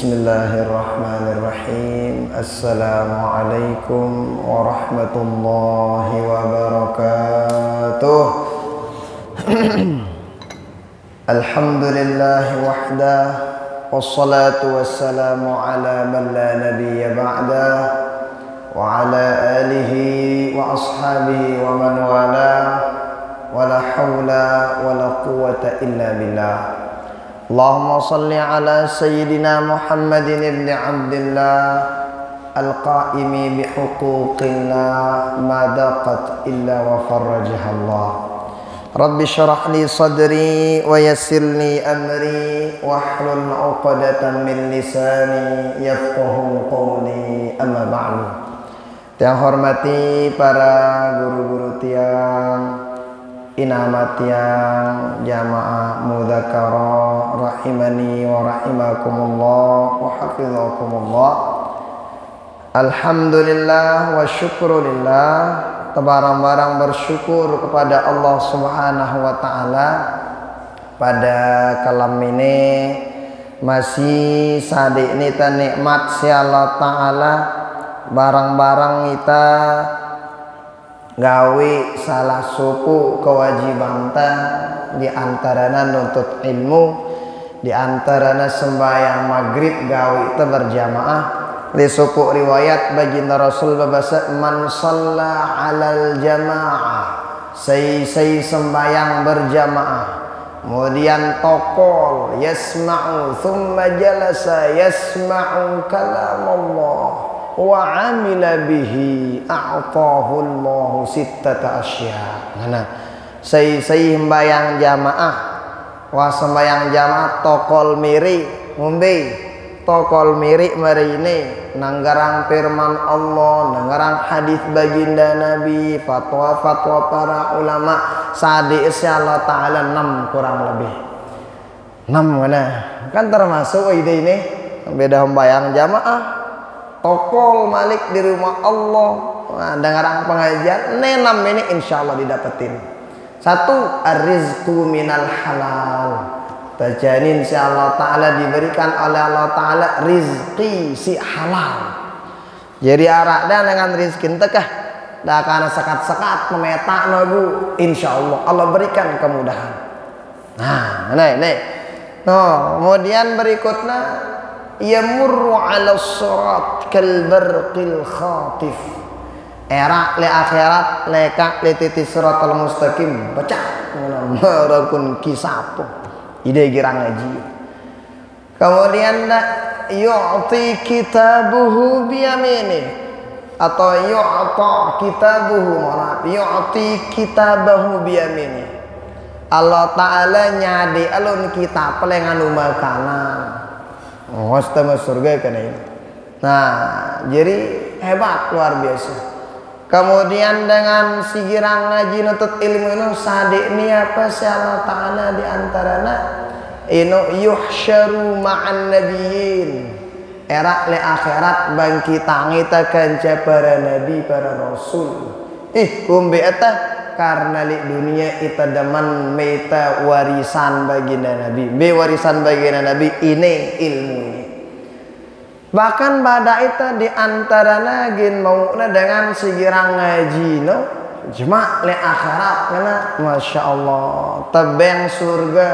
Bismillahirrahmanirrahim. Assalamualaikum warahmatullahi wabarakatuh. Alhamdulillahi wahdah, wassalatu wassalamu ala man la nabiyya ba'dah, wa ala alihi wa ashabihi wa man wala, wa la hawla wa la quwwata illa billah. Allahumma salli ala sayyidina Muhammadin ibn Abdillah al-qa'imi bihuquqillah ma daqat illa wa farrajaha Allah. Rabbi syrah li sadri wa yassir li amri wahlul 'uqdatam min lisani yafqahu qawli, amma ba'du. Yang hormati para guru-guru tiang, inamat tiang, jamaah mudzakarah rahimani wa rahimakumullah wa hafizakumullah. Alhamdulillah wa syukrulillah, tebarang-barang bersyukur kepada Allah Subhanahu wa taala pada kalam ini masih sadik nita nikmat si Allah taala barang-barang kita gawe salah suku kewajiban di antarana nuntut ilmu, di antarana sembahyang maghrib gawe itu berjamaah. Di suku riwayat baginda Rasul berbahasa man shalla alal jamaah, say sembahyang berjamaah, kemudian tokol yasma'u thumma jalasa yasma'u kalam Allah wa amila bihi a'tahu Allahu sittata asya. Nah, say sembahyang jamaah, wa sembahyang jamaah tokol miri ngombe, tokol miri mari ini nanggarang firman Allah, nanggarang hadis baginda Nabi, fatwa-fatwa para ulama sadi Allah taala 6 kurang lebih 6 mana kan termasuk ide ini beda sembahyang jamaah tokol malik di rumah Allah. Nah, dengarang pengajian nenam ini insya Allah didapetin. Satu, ar-rizqu minal halal, terjamin si Allah Ta'ala diberikan oleh Allah Ta'ala rizki si halal. Jadi arak dan dengan rizki tekah dah karena sekat-sekat memetak nabu, insya Allah Allah berikan kemudahan. Nah, nih. No, kemudian berikutnya yamurru ala surat kal barqil khatif, era le akhirat leka le titis siratal mustaqim baca marakun kisapo ide girang ngaji. Kemudian yu'ti kitabuhu biyamini atau yu'ta kitabuhu yu'ti kitabahu biyamini. Allah Ta'ala nyadi alun kitab lengan makanan. Oh, setengah surga kan ini. Nah, jadi hebat luar biasa. Kemudian dengan si girang ngaji nutut ilmu ini sadik ni apa si Allah Ta'ala di antarana inu yuhsyaru ma'an nabiyyin, era le akhirat bangkitang ita kanca para nabi para rasul. Kumbe eta karena li dunia ita demen meta warisan baginda nabi, be warisan baginda nabi ini ilmu ini. Bahkan pada itu diantaranya gin maunya dengan segirang ngaji no cuma le akhirat karena masya Allah tebeng surga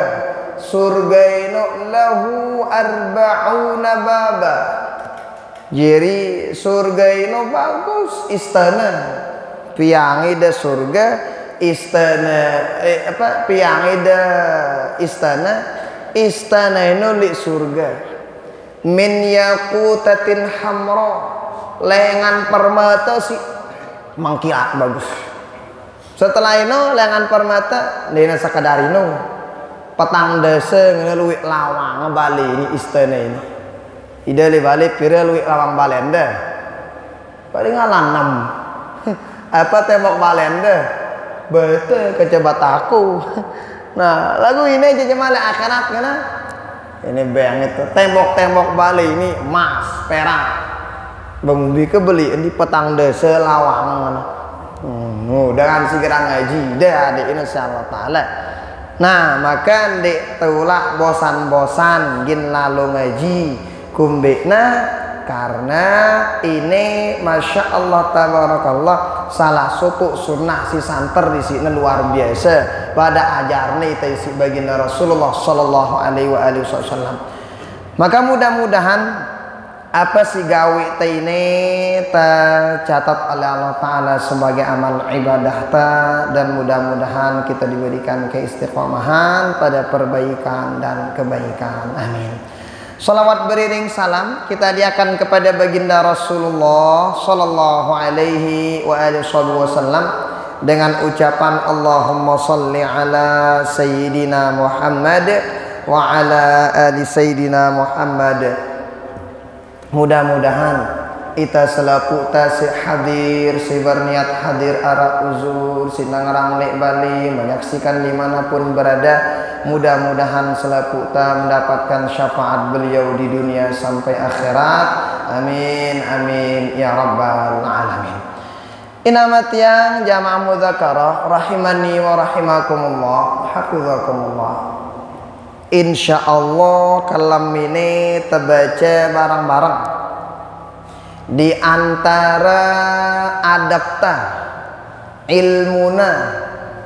itu lahu arba'una baba. Jadi surga itu bagus istana piangi da surga istana piangi da istana itu li surga min yaqutatin hamra, lengan permata si mangkiat bagus. Setelah itu lengan permata dina sakadar itu petang desa ngeluik lawang ngebali ini istana ini ide li balik pira luik lawang balenda paling ngalanam apa tembok balenda betul kecebat aku. Nah lagu ini aja cuma le akhirat karena ini bang itu tembok-tembok Bali ini emas perak beli kebeli di petang desa lawang. Dengan segera ngaji dah adik insyaallah taala. Nah maka dek tulak bosan-bosan gin lalu ngaji kumbekna karena ini Masya Allah tabarakallah salah satu sunnah si santer di sini luar biasa pada ajarnya itu si baginda Rasulullah Sallallahu Alaihi Wasallam. Maka mudah-mudahan apa si gawe ini tercatat oleh Allah Ta'ala sebagai amal ibadah dan mudah-mudahan kita diberikan keistiqomahan pada perbaikan dan kebaikan. Amin. Salawat beriring salam kita hadiahkan kepada baginda Rasulullah Sallallahu Alaihi Wasallam dengan ucapan Allahumma salli ala Sayyidina Muhammad wa ala ali Sayyidina Muhammad. Mudah-mudahan kita selaku si hadir, si berniat hadir arah uzur, si nangrang lek bali menyaksikan dimanapun berada. Mudah-mudahan selaku ta mendapatkan syafaat beliau di dunia sampai akhirat. Amin amin ya rabbal alamin. Inamat yang jamaah mudzakarah rahimani wa rahimakumullah, hafizakumullah. Insyaallah kalam ini terbaca bareng-bareng di antara adabta ilmuna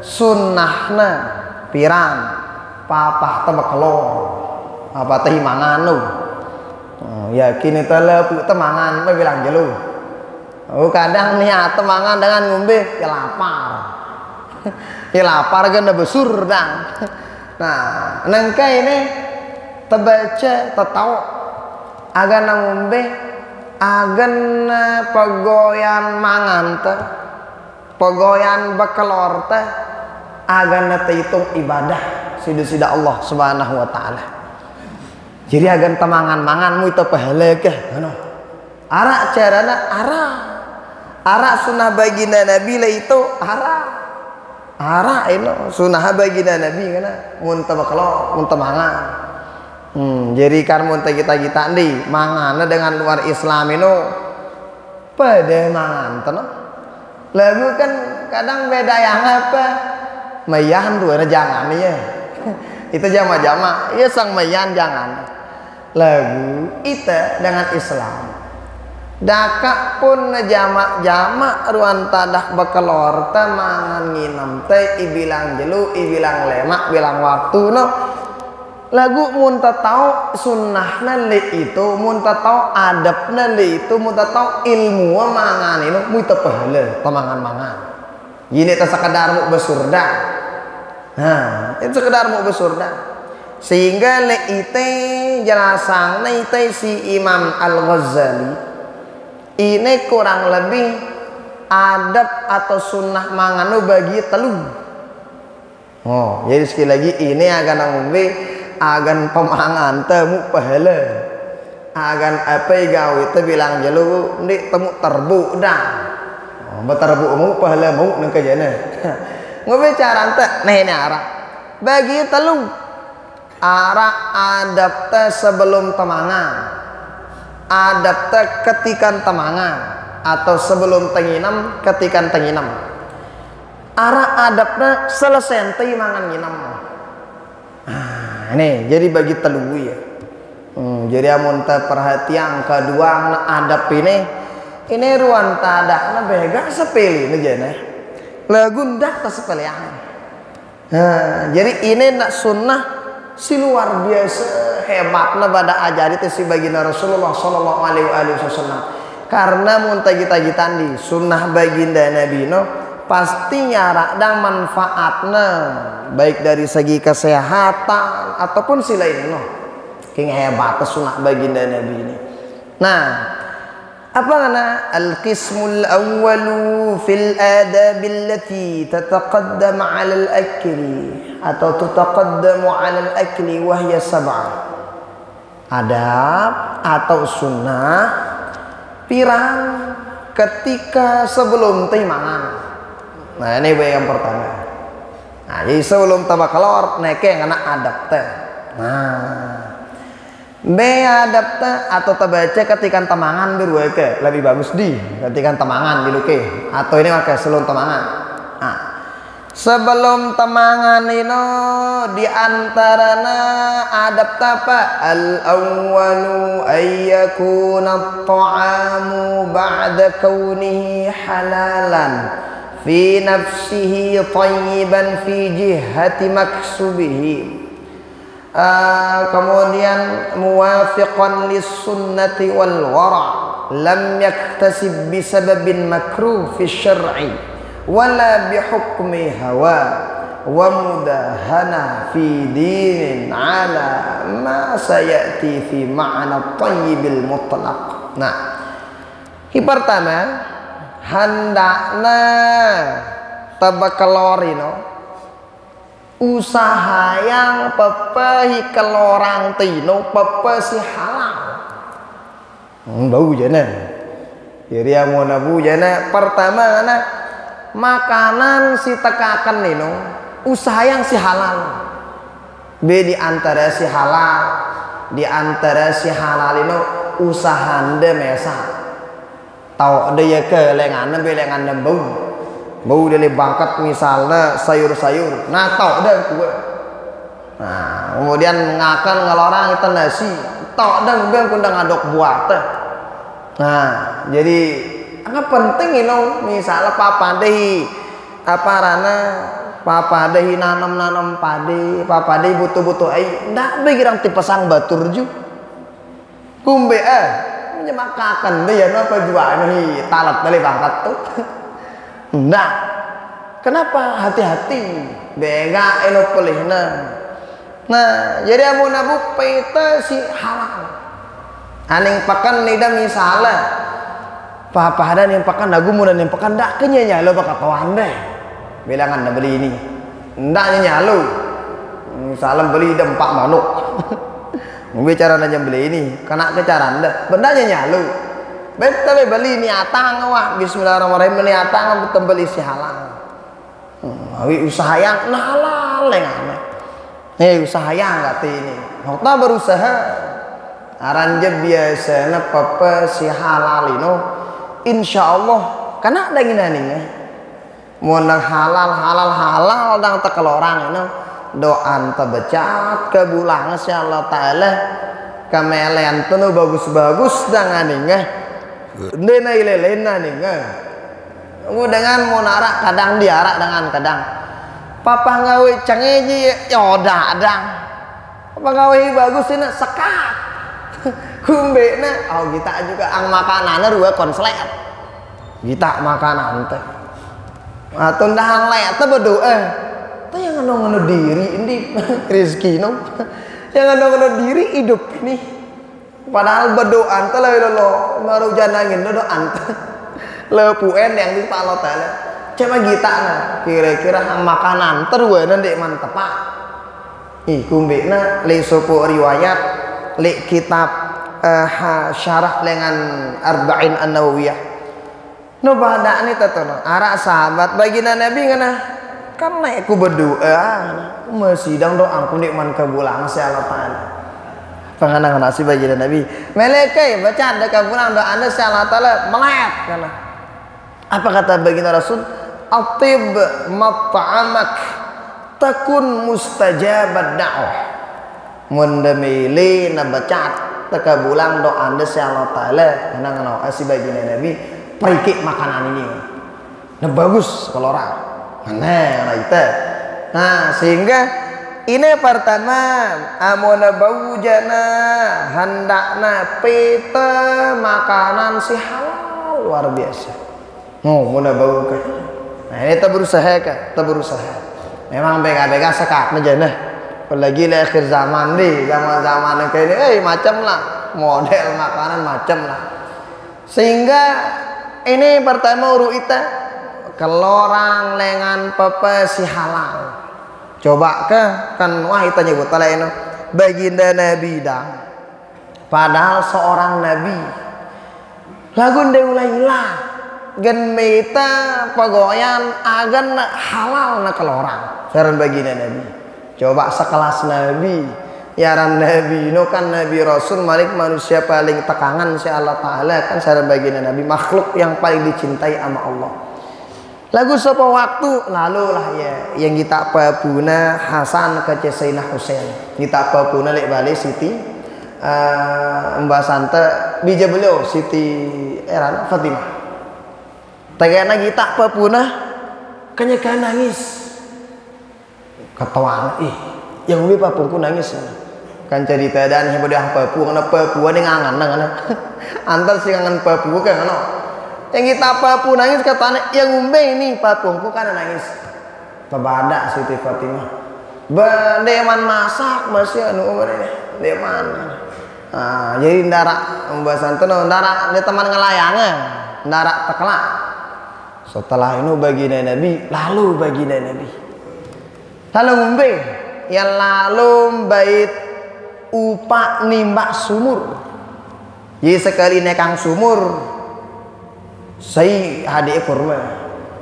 sunnahna pirang papah tebekelor apa teh manganu yakin itu lepuk temangan apa bilang jelu kadang niat temangan dengan ngombe ya lapar ya lapar kan udah besur dang. Nah nengka ini terbaca tertawa agan ngombe agan pegoyan mangan teh pegoyan bekelor teh agan hitung ibadah sida Allah Subhanahu wa taala. Jadi agan temangan manganmu itu pahala ke ngono. Ara carana ara sunnah baginda Nabi lah itu ara itu sunnah baginda Nabi kana mun teu bekelor mun teu mangan. Jadi kan mun teh kita nih mangan dengan luar Islam itu pada mangan teh. Lagu kan kadang beda yang apa? Mayan tuh jangan ya. Itu jama-jama ya sang mayan jangan lagu itu dengan Islam dakak pun jama-jama ruan tadah bekelor teh mangan nginam teh ibilang jelu ibilang lemak bilang waktu no lagu mun tau sunnahna le itu mun tau adabna le itu mun tau ilmu mangan itu mu teu pahala pamangan-mangan ini teh sakadar mu besurda. Nah, itu sekedar mau besurda. Sehingga le ite jelasang ite si Imam Al-Ghazali ini kurang lebih adab atau sunnah manganu bagi telu. Oh, jadi sekali lagi ini agan ngombe agan pemangan temu pahala. Agan apa gawe teh bilang jelu ndik temu terbu dah. Oh, beterbu mu pahala mu nang kajana. Ngobicara teh nih arah bagi telu arah adab teh sebelum temangan adab teh ketikan temangan atau sebelum tenginam ketikan tenginam arah adabnya selesai teh mangan nginam. Nah, ini jadi bagi telu ya. Jadi amun teh perhatian kedua adab ini ruan tadakna bega sepele ngejana lagu ndak tersepelean. Nah, jadi ini nak sunnah si luar biasa hebatnya pada ajari si baginda Rasulullah Sallallahu Alaihi Wasallam. Karena muntah kita di sunnah baginda Nabi no pasti nyarak dan manfaatnya baik dari segi kesehatan ataupun si lain no. King hebat sunnah baginda Nabi ini. Nah. Apa kana al-qismul awwalu fil adab allati tataqaddam 'ala al-akli atau tataqaddamu 'ala al-akli wa hiya sab'ah. Adab atau sunnah pirang ketika sebelum teh mangan. Nah, ini yang pertama. Nah, jadi sebelum teh kelor neke ngana adab teh. Nah, adab atau terbaca ketika temangan berdua ke lebih bagus di ketika temangan gitu ke atau ini pakai sebelum temangan. Nah, Sebelum temangan ino diantarana adab tapa al-awwalu ayyakuna at-ta'amu ba'da kaunihi halalan fi nafsihi tayyiban fi jihati maksubihi. Kemudian muwafiqan lis-sunnati wal wara' lam yaktasib bisababin makruh fi syar'i wala bihukmi hawa wa mudahana fi dinin ala ma sayati fi ma'na tayyibil mutlaq. Nah, yang pertama hendakna tabakalorino usaha yang pepehi kelorang tino pepesi halal bau jana jadi yang mau nabu jana. Pertama karena makanan si tekakan nino usaha yang si halal di antara si halal ini usaha anda mesa tau dia ke lengan bau dari bangkat misalnya sayur-sayur nah tau dah kue nah kemudian ngakan ngelorang itu nasi tau dah gue kundang adok buat nah jadi agak penting ini misalnya papadehi apa rana papadehi nanam padi papadehi butuh ai ndak begirang tipesang batur ju kumbe menyemakakan dia apa jual nih talat dari bangkat tuh ndak kenapa hati-hati bega eno pelihna nah jadi amun nabu peta si halal aning pakan nida misalnya Papa ada yang pakan dagu muda yang pakan dak kenyanya lo bakal tahu deh bilangan dah beli ini ndaknya nyalo misalnya beli dempak manuk bicara aja beli ini kena kecara anda bendanya nyalo betul beli niatang wah bismillahirrahmanirrahim niatang betul beli si halal usaha yang halal yang aneh usaha yang kata ini waktu berusaha aranja biasa na papa si halal ini insya Allah karena ada gini nih mau halal dan tekel orang ini doa terbecat ke bulan insya Allah Ta'ala kamelean tuh bagus-bagus dengan ini dena ilelena nih dengan mau narak kadang diarak dengan kadang papa ngawe cengeji yoda adang papa ngawe bagus ini sekat kumbe na oh kita juga ang makanan dua konslet kita makanan teh atau ndahang lek teh berdoa teh yang ngono diri ini rezeki no yang ngono diri hidup ini padahal berdoa teh lo baru janangin doa teh le puen yang di Allah Taala coba kita na kira-kira ang makanan terus nanti mantep pak ih kumbe na le sopo riwayat le kitab syarah dengan Arba'in An-Nawawiyah no pada ini tatono arak sahabat baginda Nabi ngana kan naik ku berdoa masih dang doa aku nikman kabulang si Allah Ta'ala panganang nasi baginda Nabi melekai baca ada kabulang doa anda si Allah Ta'ala melayat karena apa kata baginda Rasul atib mat'amak takun mustajabad da'wah mundamili na baca tekabulang doa anda si Allah Ta'ala nang asih baginda Nabi perikik makanan ini nah bagus kalau orang nah itu nah sehingga ini pertama amona baujana hendakna peta makanan si halal luar biasa mona bau ke nah ini berusaha memang bega-bega sekat menjana apalagi di akhir zaman nih zaman kayak ini macam lah model makanan macam lah sehingga ini pertama uruita kelorang lengan pepe si halal coba kan wah itu nyebut lain baginda Nabi dah padahal seorang Nabi lagun deulailah gen meta pagoyan agan halal na kelorang saran baginda Nabi coba sekelas Nabi yaran Nabi no kan Nabi Rasul malik manusia paling tekangan si Allah Ta'ala kan saran baginda Nabi makhluk yang paling dicintai sama Allah Lagu sapa waktu lalu lah ya yang kita pabuna Hasan ke Sayyidina Husain. Kita pabuna lek balik Siti Mbak Santa bija beliau Siti Erana Fatimah. Tagana kita pabuna kenyakan nangis. Ketawa yang umi papungku nangis. Kan cerita dan heboh dah papu kana papu ning angan nang antar sing angan papu kan ana. Yang kita papu nangis katanya yang umbe ini papungku kan nangis. Pebada Siti Fatimah. Deman masak masih anu umur ini. Deman. Ah, jadi ndarak Mbak Santono ndarak dia teman ngelayangnya. Ndarak tekelak. Setelah itu baginda Nabi, lalu baginda Nabi. Lalu umbe yang lalu bait upak nimbak sumur. Jadi sekali nekang sumur saya hadiah kurma.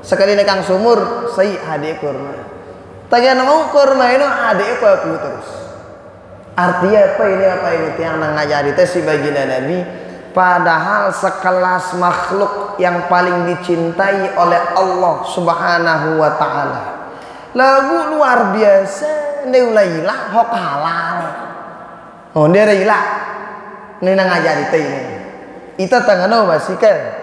Sekali nekang sumur saya hadiah kurma. Tagihan mau kurma itu hadiah papu terus. Artinya apa ini yang ngajari teh si baginda Nabi. Padahal sekelas makhluk yang paling dicintai oleh Allah Subhanahu wa taala. Lagu luar biasa, neulailah hok halal. Oh, dia railah. Ini ngajari teh ini. Ita tangano masih kan.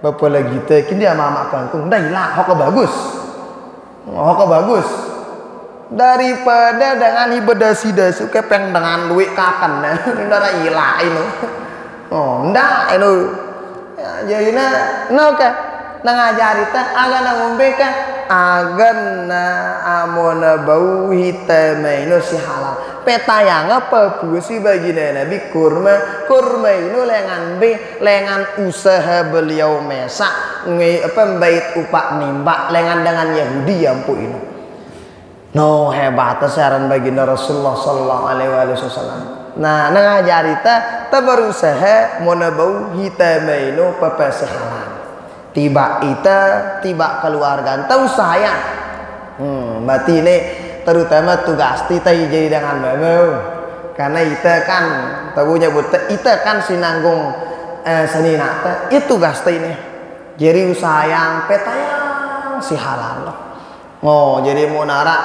Bapak lagi teh kini dia mama kangkung dah ilah hok bagus. Hok bagus. Daripada dengan ibadah suka peng dengan duit kakan nah. Ndara ilah ini. Oh, ndak itu. Ya, jadi no ka ngajari teh agan ngombe ka agan amona bau hitam itu si halal. Petayang apa puisi baginda Nabi kurma itu lengan usaha beliau mesak bait upak nimbak lengan dengan Yahudi ampu ini. No hebat saran baginda Rasulullah sallallahu alaihi wasallam. Nah ngajari ta berusaha mona bau hitam itu pepes halal. Tiba keluarga tahu saya. Berarti ini terutama tugas kita jadi dengan mau karena kita kan tahunya buat kita kan sinanggung seni nata itu tugas ini jadi usaha yang petayang si halal oh jadi mau narak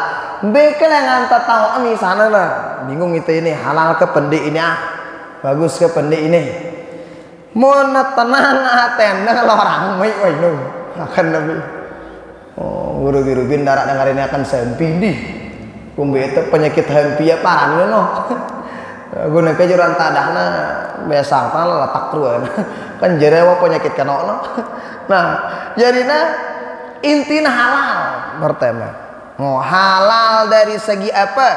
bekel yang anta tahu misalnya lah bingung itu ini halal ke pendik ini bagus ke pendik ini mau tenang atenda orang mai akan nabi oh guru-guru bin darat dengerin akan sempidi kumbe itu penyakit hampia parah no. Guna kejuran tadahna biasa kan letak truan. Kan jerewa penyakit kena no. Nah, jadinya intina halal pertama. Oh, halal dari segi apa?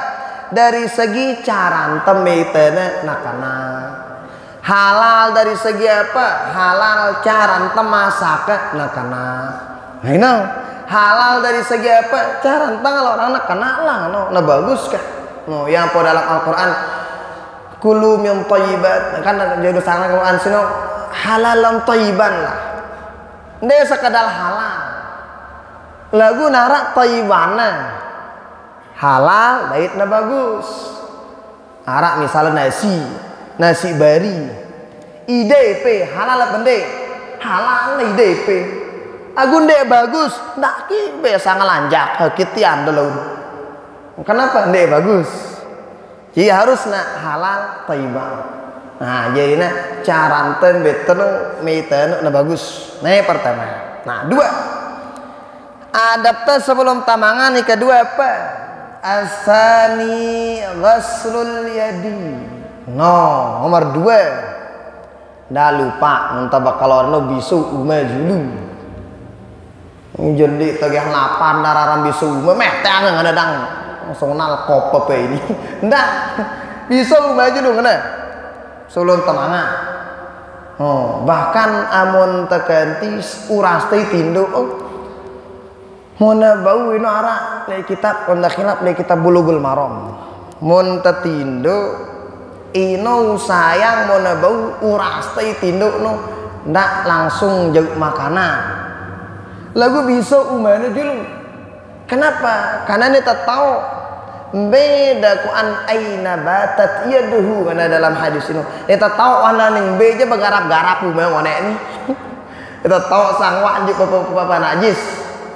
Dari segi cara temitena nakana. Halal dari segi apa? Halal cara temasaka nakana. Nah, halal dari segi apa? Cara kalau orang nak kena lah, no bagus kan? No yang pada dalam Al-Quran, kulu min thayyibat kan jadi sana Quran sino halalan thayyiban lah. Dia sekedar halal. Lagu narak thayyibana. Halal, baiknya bagus. Arak misalnya nasi bari. IDP halal bende. Halal IDP. Agun dek bagus, ndak ki biasa ngelanjak kitian dulu. Kenapa dek bagus? Jadi harus nak halal thayyibah. Nah, jadi nak caranten betenu meten na bagus. Nah, pertama. Nah, dua. Adapta sebelum tamangan yang kedua apa? Asani ghaslul yadi. No, nomor dua. Dah lupa entah bakal ono bisu umajulu. Jadi tagih lapan dararan bisu memete angin ada dang langsung nal kope ini ndak bisu maju dong kena sulun temangan oh bahkan amun teganti uras teh tindu oh mona bau ini arah le kitab kondak khilaf le kitab Bulughul Maram mun tetindo ino sayang mona bau uras teh tindu no ndak langsung jauh makanan lagu bisa umane dulu. Kenapa? Karena ini tak tahu beda ku an aina batat yaduhu karena dalam hadis ini. Kita tahu ana ning beja begarap-garap umane ini. Kita tahu sang wajib bapak najis.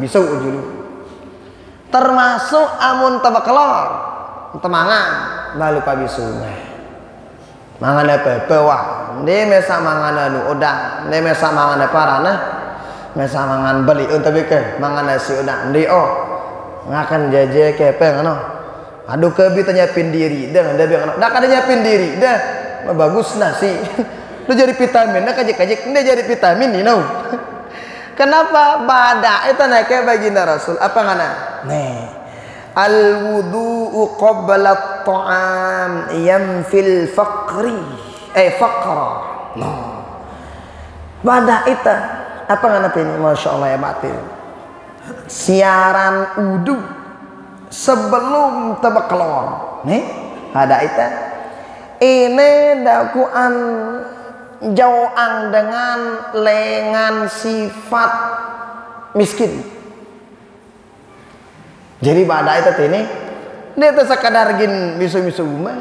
bisu ujulu. Termasuk amun tabakelor temangan balu pa bisu mangan apa wah dia mesa mangan anu udang dia mesa mangan apa rana mesa mangan beli untuk ke mangan nasi udang dia ngakan jaje kepe ngono aduh kebi nyiapin diri dah dia bilang dah kada nyiapin diri dah bagus nasi lu jadi vitamin dah kajik-kajik dia jadi vitamin you know. Kenapa bada itu kayak baginda Rasul apa ngana nih al wudu'u qabla at-ta'am yamfil faqri faqra no bada itu apa ngana ini Masya Allah ya batin siaran wudu sebelum tebekelor nih ada itu ini dakwaan jauang dengan lengan sifat miskin. Jadi pada itu ini dia tuh sekadar gin misu-misu mah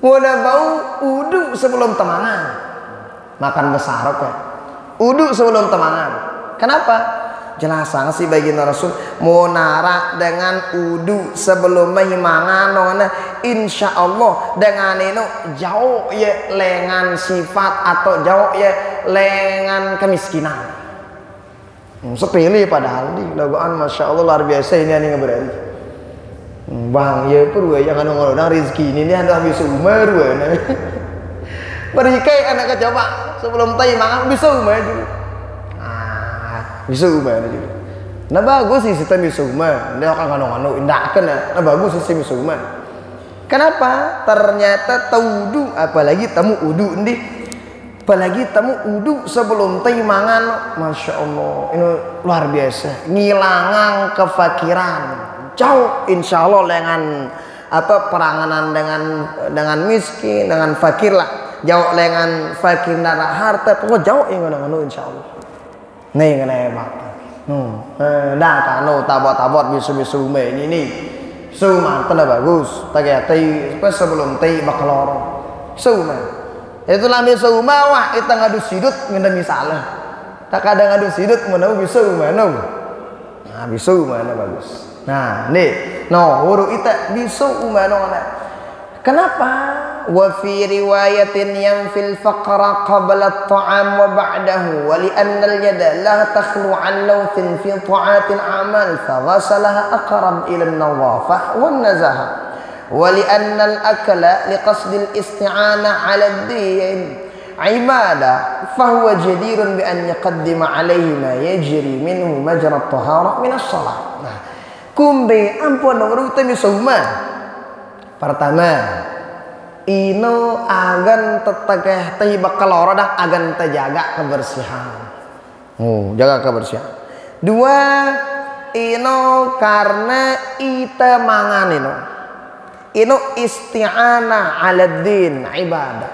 udah bau udu sebelum temangan makan besar kok udu sebelum temangan kenapa jelasan sih baginda Rasul mau narak dengan udu sebelum mahimangan nona insya Allah dengan itu jauh ya lengan sifat atau jauh ya lengan kemiskinan sepele padahal di laguan Masya Allah luar biasa ini ngeberani bang ya perlu yang anu ngolong rezeki ini ada bisa umur berikai anak coba sebelum tayi mangan bisa umur juga bisa ubah juga. Nah bagus sih sistem bisa ubah. Dia akan kanu indah kan? Nah bagus sistem bisa ubah. Kenapa? Ternyata taudu apalagi tamu udu ndi, apalagi tamu udu sebelum taimangan, Masya Allah ini luar biasa. Ngilangan kefakiran, jauh insya Allah dengan apa peranganan dengan miskin, dengan fakir lah. Jauh dengan fakir dan harta, pokok jauh yang ngono insya Allah. Nih kena hebat. Dah kanu tabot bisu-bisu ini Suma tanda bagus. Tagay tay pas sebelum tay bakalor. Suma. Itu lambe suma wah itu ngadu sidut ngenda misalah. Tak kadang ngadu sidut menau bisu mana. Nah bisu mana bagus. Nah nih no huru ita bisu mana. Kenapa? Wa fi riwayatin yang fil faqra qabla at-ta'am wa ba'dahu wa li anna al-yada la takhlu an lawthin fi ta'atil a'mal fa ghasalaha aqrab ila an-nawafah wa an-nazaha wa li anna al-akla li qasd al-isti'ana 'ala ad-din ibadah fa huwa jadirun bi an yaqaddima 'alayhi ma yajri minhu majra at-tahara min as-salah. Nah, kumbe ampun urut misuma. Pertama, ino agan tetageh teh bakalora dah agan terjaga kebersihan. Jaga kebersihan. Dua, ino karena ita mangan ino isti'anah 'ala din ibadah.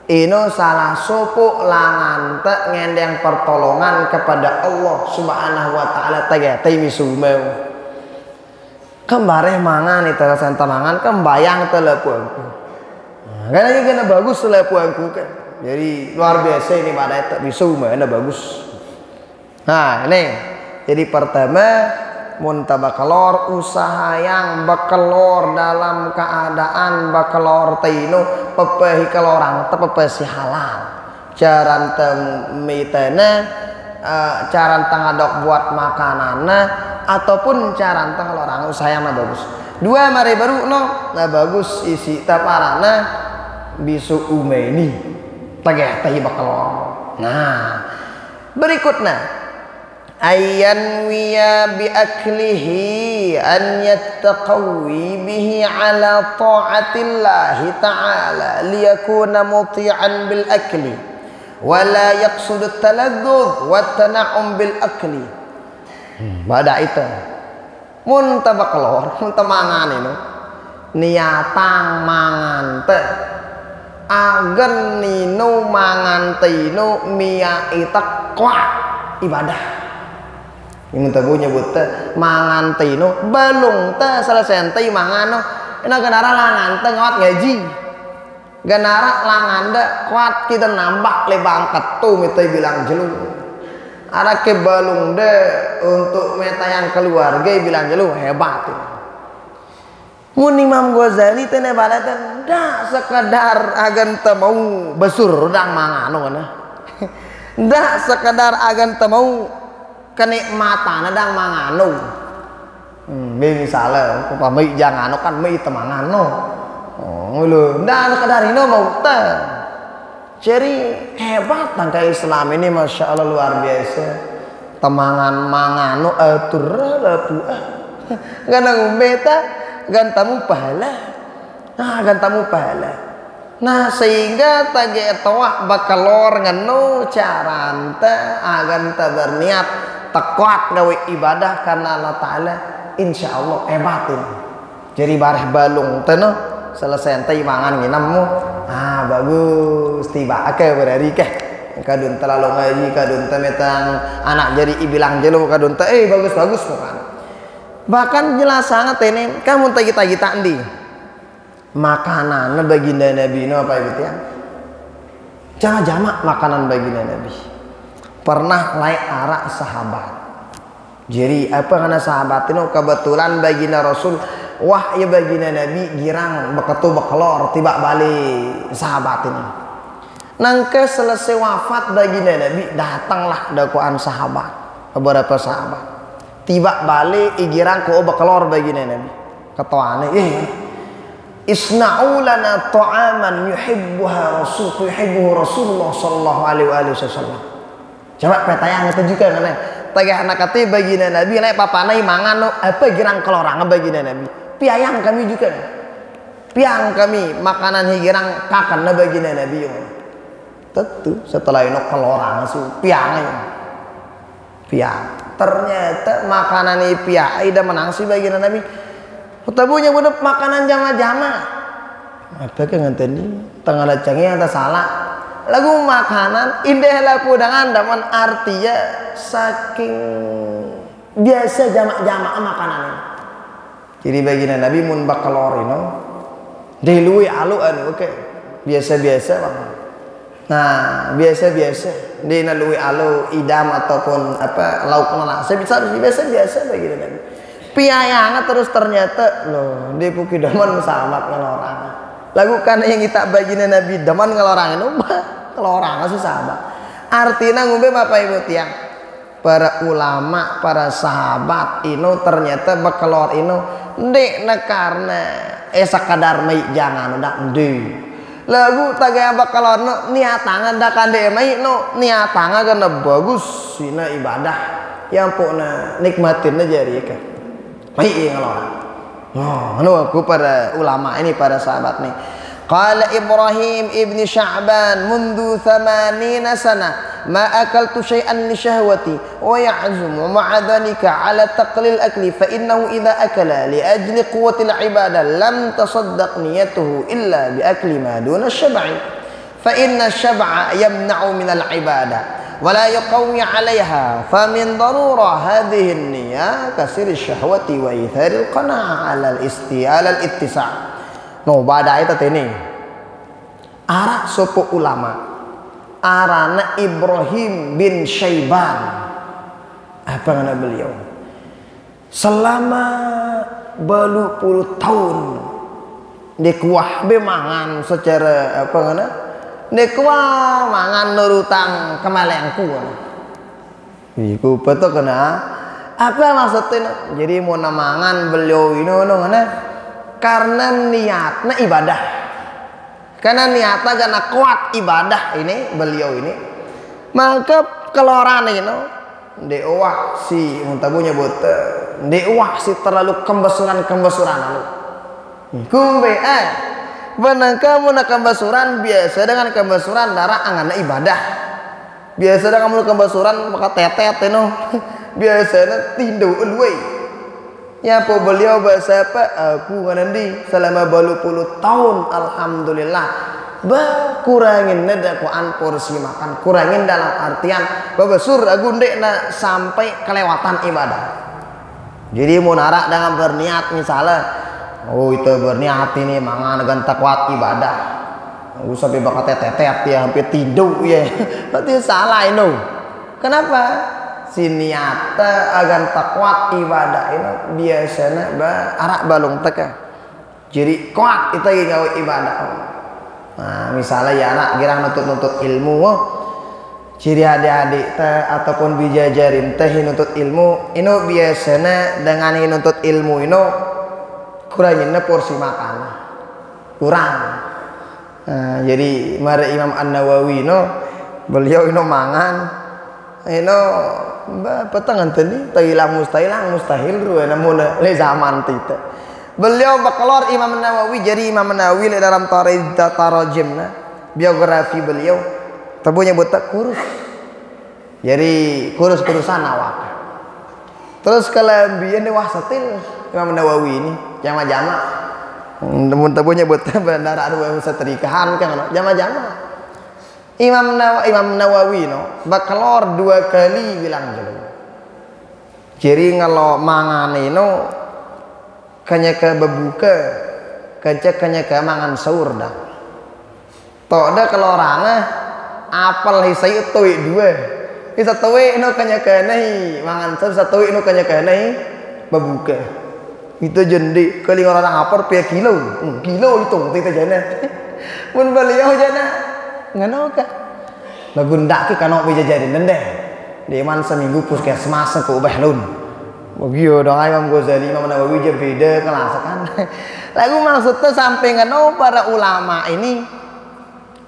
Ino salah sopo langan te ngendeng pertolongan kepada Allah Subhanahu wa taala tageh teh misumeu. Kembare mangan itu santa mangan kembayang telepuanku. Karena kena bagus telepuanku kan. Jadi luar biasa ini pada itu bisu mana bagus. Nah ini jadi pertama muntabakalor usaha yang bakalor dalam keadaan bakalor tino pepehi kalorang tepepesi halal. Caran temitena caran tangadok buat makananna ataupun cara entah kalau orang usaha yang bagus. Dua mari baru no nah bagus isi taparana bisu umeni tagah tahi bakal. Nah berikutnya ayyan wiya bi aklihi an yattaqawi bihi ala ta'atillahi ta'ala liyakuna muti'an bil akli wala yaqsudu at-taladdud wa tana'um bil akli. Pada itu mun tabakalor mun mangan itu niatang mangan teh agen nino mangan tino mia ita kuat ibadah ini tabu nyebut teh mangan tino belum teh selesai teh mangan no ina genara langan teh ngawat ngaji genara langan teh kuat kita nambah lebang ketum itu bilang jelu Ada kebalung deh untuk metayang keluarga bilang lu hebat. Mun Imam Ghazali teh balatan dah sekadar agan teu mau besur dang mangano kana. Dah sekadar agan teu mau kenikmatan dang mangano. Misalnya upami jangan kan mi teu mangano. Oh lho, dah sekadar hino mau teh. Jadi hebat tangka Islam ini Masya Allah luar biasa. Temangan mangano atur lapu. Ganang beta gantamu pahala. Nah gantamu pahala. Nah sehingga tage etoah bakal lor nganu caranta agan ta berniat tekuat gawe ibadah karena Allah Ta'ala insyaallah hebatin. Jadi bareh balung teh no selesai ente mangan nginammu. Ah bagus tiba ke berari ke kadun terlalu ngaji kadun metang anak jadi ibilang jelo kadun bagus bukan. Bahkan jelas sangat ini kamu tagi-tagi tandi makanan baginda Nabi no apa itu ya jangan jamak makanan baginda Nabi pernah layak arak sahabat. Jadi apa karena sahabat ini kebetulan baginda Rasul wah ya baginda Nabi girang beketu bekelor tiba balik sahabat ini. Nangke selesai wafat baginda Nabi datanglah dakwaan sahabat beberapa sahabat. Tiba balik igirang ko bekelor baginda Nabi. Ketoane isna'u lana ta'aman yuhibbuha Rasulullah sallallahu alaihi wasallam. Coba petayang itu juga kan. Tagah anak kate baginda Nabi lain papanai mangan apa girang kelorang baginda Nabi. Piayang kami juga. Piang kami makanan higirang kakan baginda Nabi. Tentu setelah itu kelorang su piang aja. Piang. Ternyata makanan ini piang ida menang si baginda Nabi. Utabunya budak makanan jama-jama. Apa ke nganten ni? Tengah lacangnya ada salah. Lagu makanan indah lah pudangan daman artinya saking biasa jamak-jamak makanan ini. Jadi baginda Nabi mun bakal no dilui alu anu oke. Biasa-biasa bang. Nah, biasa-biasa di nalui alu idam ataupun apa lauk nasi biasa-biasa baginda Nabi. Piayangnya terus ternyata loh dia puki daman sahabat ngelorang. Lagu kan yang kita baginda Nabi daman ngelorang itu kelorang sih sahabat. Artinya ngombe Bapak Ibu tiang para ulama, para sahabat ino ternyata bekelor ino ndek karena sakadar mai jangan ndak ndi. Lagu tagaya bekelor no niatangan ndak kande mai no niatangan kana bagus sina ibadah yang pokna nikmatin aja ya kan. Mai ngelor. Oh, anu aku para ulama ini para sahabat nih. Qala Ibrahim ibn Sya'ban mundu 80 sana ma akaltu syai'an li syahwati wa ya'zumu ma'a dhalika ala taqlil akli fa innahu idza akala li ajli quwwati al-ibadah lam tasaddaq niyatuhu illa bi akli ma duna asy-syab'i fa inna asy-syab'a yamna'u min al-ibadah wa la yuqawwi 'alayha fa min darura hadhihi an-niyyah kasir asy-syahwati wa ithar al-qana'ah 'ala al-ittisa' no badai ini arak sopo ulama arana Ibrahim bin Syaiban apa nama beliau selama balu puluh tahun dikuah bemangan secara apa ngana dikuah mangan nurutang kemalengku iku betul kena apa maksudnya jadi mau namangan beliau ini ngana karena niatnya ibadah karena niatnya karena kuat ibadah ini beliau ini maka keloran ini dewah si muntabunya buat dewah si terlalu kembesuran lalu kumbe benar kamu nak kembesuran biasa dengan kembesuran darah angana ibadah biasa dengan kamu kembesuran maka tetet biasanya tindu ulwe ya po beliau bahasa apa aku nganandi selama balu puluh tahun alhamdulillah kurangin dakwaan porsi makan kurangin dalam artian babasur aku ndekna sampai kelewatan ibadah jadi mau narak dengan berniat misalnya oh itu berniat ini mangan dengan takwat ibadah aku sampai bakal tetet ya hampir tidur ya berarti salah itu kenapa siniata agan takwat ibadah ini biasanya arak balung teka jadi kuat kita gawe ibadah. Nah misalnya ya anak girang nuntut ilmu ciri adik-adik teh ataupun bijajarin teh nuntut ilmu ini biasanya dengan nuntut ilmu ini kurangnya porsi makan kurang. Nah, jadi mari Imam An-Nawawi beliau mangan petangan tadi mustahil namun le zaman tita beliau bakalor Imam Nawawi. Jadi Imam Nawawi dalam tarajimna biografi beliau tabunya buta kurus, jadi kurus-kurusan awak. Terus kalau biar wasatil Imam Nawawi ini jama-jama namun tabunya buta bandara dua setrikahan kan jama-jama. Imam Nawawi bakalor 2 kali bilang dulu. Jadi kalau mangan ini kanya ke bebuka kanya ke mangan sahur dah. Tok dah kalau orangnya apal hisai tuwi 2. Isa tuwi ini kanya ke nahi mangan sahur satu ini kanya ke nahi bebuka. Itu jendi kali orang apar pia kilo hitung kita jana. Mun beliau jana ngano ka lagundak ki kanok bijajarin dendeh di man seminggu puskesmas ke ubah lun begio dong Imam Ghazali Imam Nawawi je beda kelas kan. Lagu maksudnya sampai ngano para ulama ini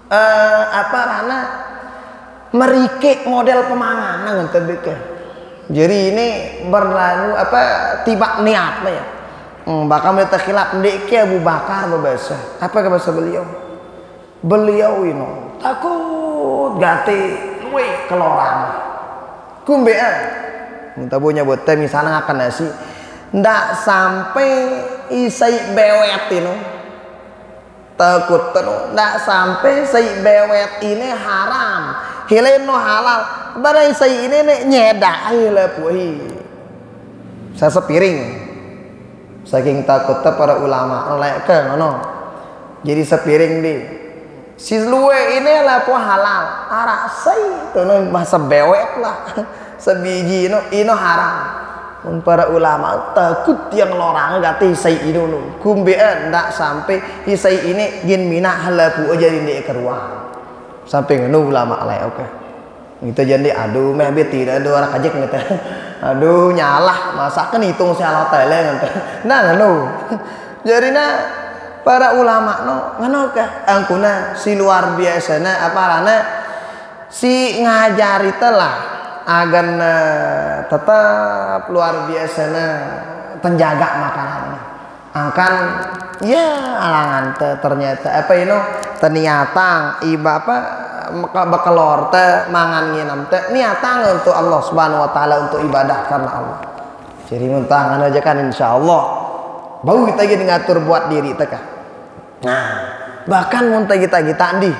rana merikik model pemanganan ngenten beke. Jadi ini berlalu tiba niat ya. Bakal mereka khilaf ndek ki Abu Bakar babasa. Apa bahasa beliau? Beliau ini takut gati luwe kelorang kumbean minta punya buat teh misalnya akan nasi ndak sampai isai bewet ini takut ndak sampai isai bewet ini haram hilen no halal barang isai ini nek nyedak lah puhi saya sepiring saking takutnya para ulama leka ngono jadi sepiring di si luwe ini lah po halal arak say itu bahasa bewek lah sebiji ini haram. Para ulama takut yang lorang gati say ini kumbean ndak sampai hisai ini gin mina halapu aja ini keruang sampai ngenu ulama lah oke kita jadi aduh meh tidak ada orang ajak ngete aduh nyalah masakan hitung salah tele ngete nah ngenu jadi para ulama ngono kah angkuna si luar biasana rana si ngajari telah agar tetap luar biasana penjaga makanannya angkan ya alangan ternyata ternyata iba bakalor mangan nginam niatang untuk Allah Subhanahu wa taala untuk ibadah karena Allah. Jadi muntangan aja kan insyaallah bau kita gini ngatur buat diri teka. Nah, bahkan muntah kita di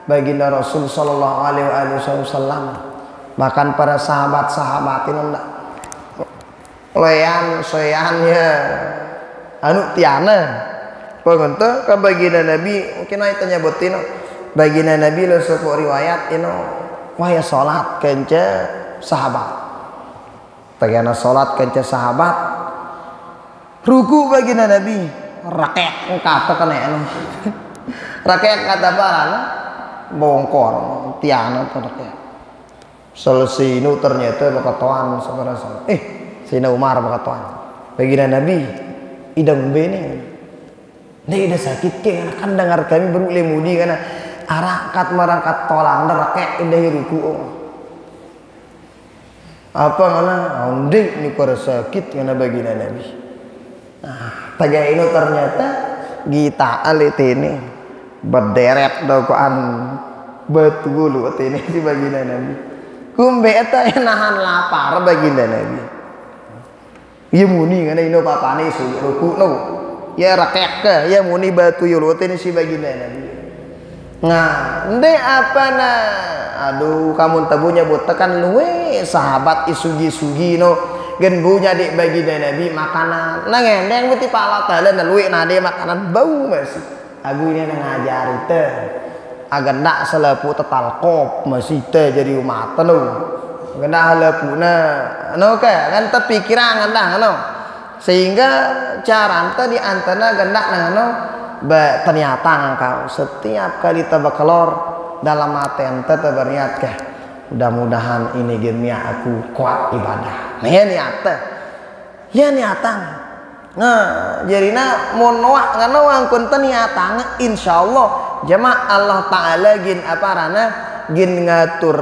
baginda Rasul sallallahu alaihi wasallam. Bahkan para sahabat-sahabat ini ndak soyan-soyannya anu tiana. Pengonto ka baginda Nabi mungkin aya tanya botin baginda Nabi lo sepo riwayat waya salat kenca sahabat. Tagana salat kenca sahabat ruku baginda Nabi rakek kata kena rakek kata barang bongkor tiana rakek selesai nu ternyata bakatuan sebenarnya Sayyidina Umar bakatuan baginda Nabi idang bening nih udah sakit ke kan dengar kami baru lemudi karena arakat marangkat tolang rakek indah ruku apa mana ondek ni para sakit karena baginda Nabi. Nah, taga ini ternyata kita alit ini berderet dokoan betul ini si baginda Nabi. Kumbe eta nahan lapar baginda Nabi. Ieu muni ngana ino papane su ruku no. Ya rakek ke ya muni batu yulut ini si baginda Nabi. Nah, ende apa nah? Aduh, kamu tabunya buat tekan luwe sahabat isugi-sugi no. Gen bunya dik baginda Nabi makanan nah ngendeng beti pala tala naluik nade makanan bau masih aku ini ngajari teh agar ndak selepu tetalkop masih teh jadi umat genah lepuna anu kan tepikiran gendang anu sehingga cara anta di antara gendak anu ternyata engkau setiap kali tebakelor dalam hati anta berniat kah mudah-mudahan ini gemia aku kuat ibadah nah ya niatan nah jarina mun noak ngana wangkun teu niatan insyaallah jamaah Allah taala gin aparana gin ngatur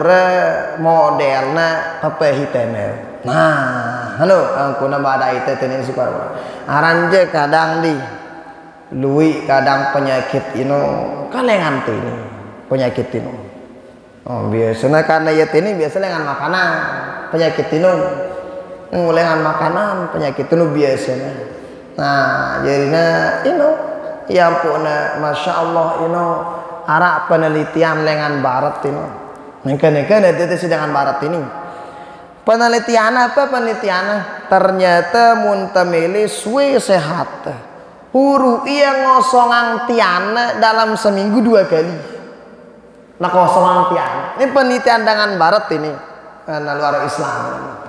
modelna papehitena nah anu angkuna bada itu teh sukar aran je kadang di luwi kadang penyakit inu kalengan teh ini penyakit inu oh biasanya karena ya ini biasa lengan makanan penyakit inu lengan makanan penyakit inu biasanya nah jadinya inu ya ampuna masya Allah inu arah penelitian lengan barat inu nengke-nengke itu sedangkan barat ini penelitian apa penelitian ternyata muntamili suwe sehat huru iya ngosongang tiana dalam seminggu 2 kali nah ngosongang tiana ini penelitian dengan barat ini karena luar Islam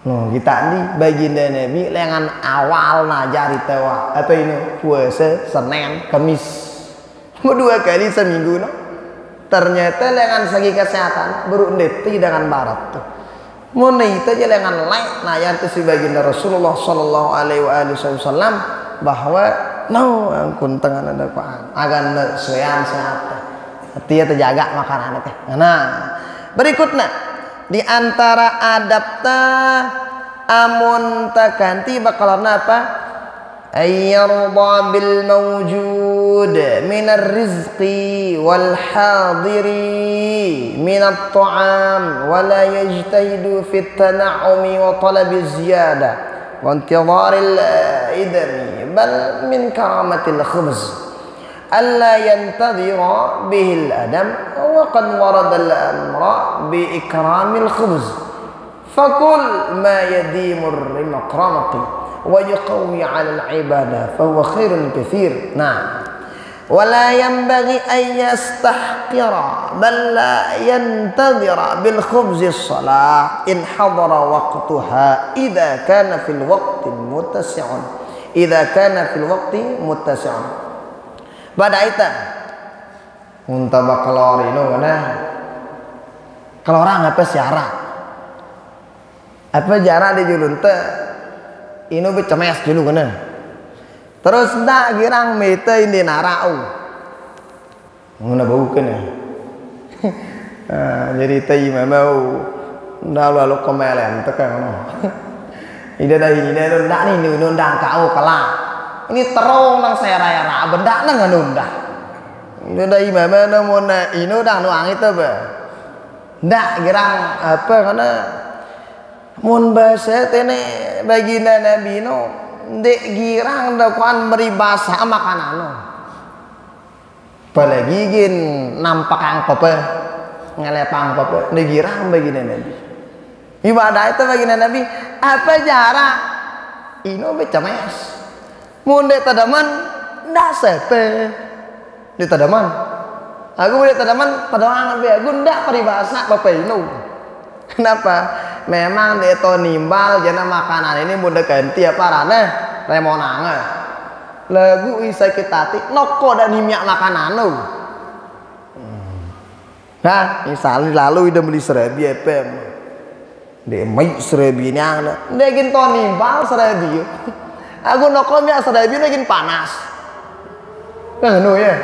no kita di baginda Nabi lengan awal najari tewa apa ini puasa Senin Kamis 2 kali seminggu no ternyata lengan segi kesehatan berundeti dengan barat tuh mun itu aja lengan lain nah yang itu baginda Rasulullah sallallahu alaihi wasallam bahwa no angkun tengah ada Quran agan sehat dia terjaga makanan teh nah berikutnya di antara adabta amun takanti bakalarna apa ayyarda bil mawjud minar rizqi wal hadiri minat ta'am wala yajtahidu fit tana'umi wa talabi ziyada wa intidharil idami bal min karamatil khubz ألا ينتظر به الأدم وقد ورد الأمر بإكرام الخبز فكل ما يديم المكرمة ويقوي على العبادة فهو خير كثير نعم ولا ينبغي أن يستحقر بل لا ينتظر بالخبز الصلاة إن حضر وقتها إذا كان في الوقت متسع pada itu muntah bakalor ini mana kalau orang apa siara apa jarak di julun teh ini bercemes dulu kan terus ndak girang mete ini narau mana bau kan jadi teh mau ndak lalu komelen teh kan ida dah ini ndak nih undang kau kalah ini terong nang saya benda nang nunda ini dari mana namun ini udah nuang itu be ndak girang apa karena mun bahasa tene baginda Nabi no dek girang dakuan meribasa makanan no apalagi gin nampak ang pepe ngelepang pepe dek girang baginda Nabi ibadah itu baginda Nabi apa jarak ini becames munde tadaman ndak sepe di tadaman aku boleh tadaman tadaman be aku ndak peribahasa papainu kenapa memang dia to nimbal jana makanan ini munde ganti apa rane remonange lagu isa kitati noko dan nimyak makanan lu nah misalnya lalu udah beli serebi apa dia mai serebi nyang dia gin to nimbal serebi aku nokomnya sadabi lagi panas. Nah, no ya.